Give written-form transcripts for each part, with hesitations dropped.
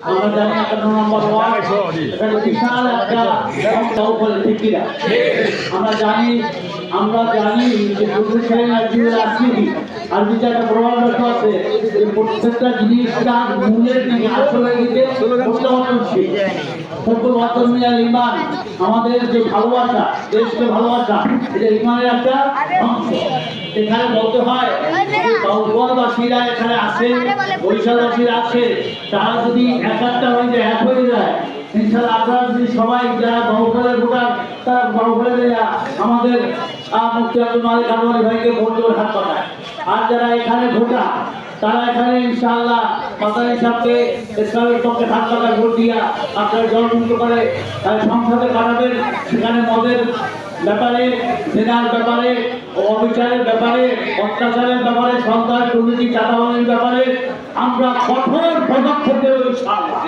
আমরা জানি 51 নম্বর ওয়ার্ড এখানে বিশাল একটা উপরে ঠিকিরা আমরা জানি যে প্রত্যেকটা রাজ্যের রাজনীতি আর বিচার প্রভাব আছে যে প্রত্যেকটা জিনিসটা মূলের থেকে আসলে দিতে পরিবর্তনশীল পরিবর্তন ইমান আমাদের যে ভালোবাসা দেশকে ভালোবাসা এটা ইমানের একটা অংশ। এখানে বলতে হয় বাউফলবাসীরা এখানে আছে, বরিশালবাসীরা আছে, তারা যদি একটা হয়ে যায় এক হয়ে যায় ইনশাআল্লাহ আপনারা যদি সবাই যারা বাউফলের ভোটার তারা বাউফলের আমাদের মুফতি আব্দুল মালিক আনোয়ারি ভাইকে ভোট দেওয়ার হাত পাঠায়। আর যারা এখানে ভোটার তারা এখানে ইনশাআল্লাহ মাদানী সাহেবকে ইসলামের পক্ষে হাত পাখায় ভোট দিয়া আপনারা জলমুক্ত করে সংসদে কাটাবেন। সেখানে মদের ব্যাপারে, জেনার ব্যাপারে, অবিচারের ব্যাপারে, অত্যাচারের ব্যাপারে, সন্ত্রাস দুর্নীতি চাঁদাবাজির ব্যাপারে আমরা কঠোর পদক্ষেপ দেব ইনশাআল্লাহ।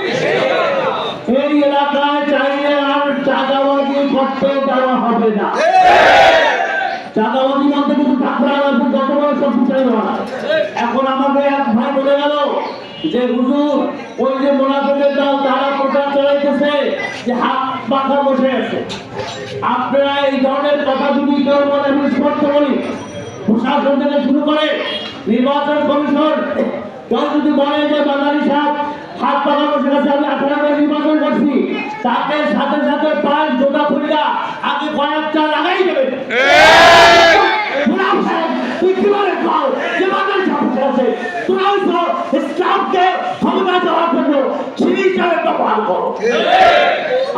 এই এলাকায় চাইলে আর চাঁদাবাজি করতে দেওয়া হবে না। চাঁদাবাজি বলতে কিন্তু যত বড় সব বিচার হয়। এখন আমাকে এক ভাই বলে গেল যে হুজুর ওই যে মোনাফিকের দল তারা প্রচার চালাইতেছে যে হাত পাখা বসে আছে। আপনারা এই ধরনের কথা যদি কেউ বলে আমি স্পষ্ট বলি, প্রশাসন থেকে শুরু করে নির্বাচন কমিশন কেউ যদি বলে যে মাদানী সাহেব হাত পাখা বসে আছে, আমি আপনারা নির্বাচন করছি, তাকে সাথে সাথে পাঁচ জোটা খুললা আগে কয়েকটা লাগাই দেবে।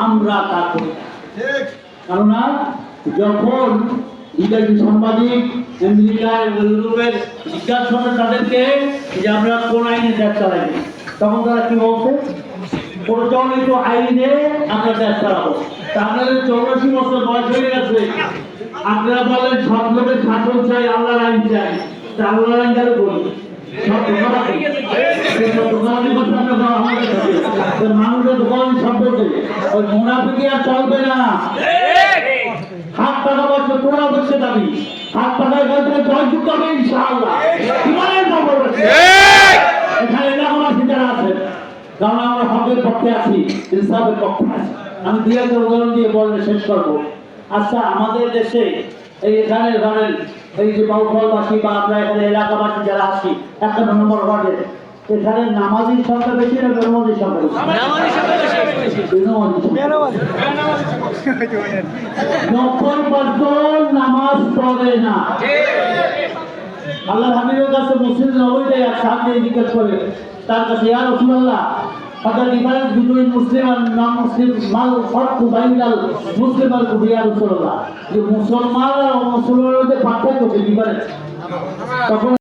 আমরা তা করি কেননা যখন বিদেশি সাংবাদিক আমেরিকার ইউরোপের জিজ্ঞাসা করে তাদেরকে যে আমরা কোন আইনে দেশ চালাই, তখন তারা কি বলছে প্রচলিত আইনে আমরা দেশ চালাবো। আপনাদের 84 বছর বয়স হয়ে গেছে, আপনারা বলেন সব লোকের শাসন চাই, আল্লাহর আইন চাই, আল্লাহর আইন গেলে বলি মানুষের দোকান শব্দ ওই মুনাফিকি আর চলবে না। হাত টাকা বলছে তোরা বসে দাবি হাত টাকায় বলতে জয়যুক্ত হবে ইনশাআল্লাহ। এখানে এলাকাবাসী যারা আছেন, কারণ আমরা হকের পক্ষে আছি, ইনসাফের পক্ষে আছি। আমি দিয়ে একটা উদাহরণ দিয়ে বললে শেষ করবো। আচ্ছা, আমাদের দেশে এই এখানে ধরেন এই যে বাউফলবাসী বা আমরা এখানে এলাকাবাসী যারা আছি 51 নম্বর ওয়ার্ডে, এখানে নামাজির সংখ্যা বেশি না বেনামাজির সংখ্যা বেশি? 90% নামাজ পড়ে না। আল্লাহর হাবিবের কাছে মসজিদ নববীতে এক সাহাবী জিজ্ঞেস করে তার কাছে, ইয়া রাসূলুল্লাহ, what the difference between Muslim and non-Muslim? mal farqu bainal muslim wal kufri ya Rasulullah? যে মুসলমান আর অমুসলমানের মধ্যে পার্থক্য কি? difference তখন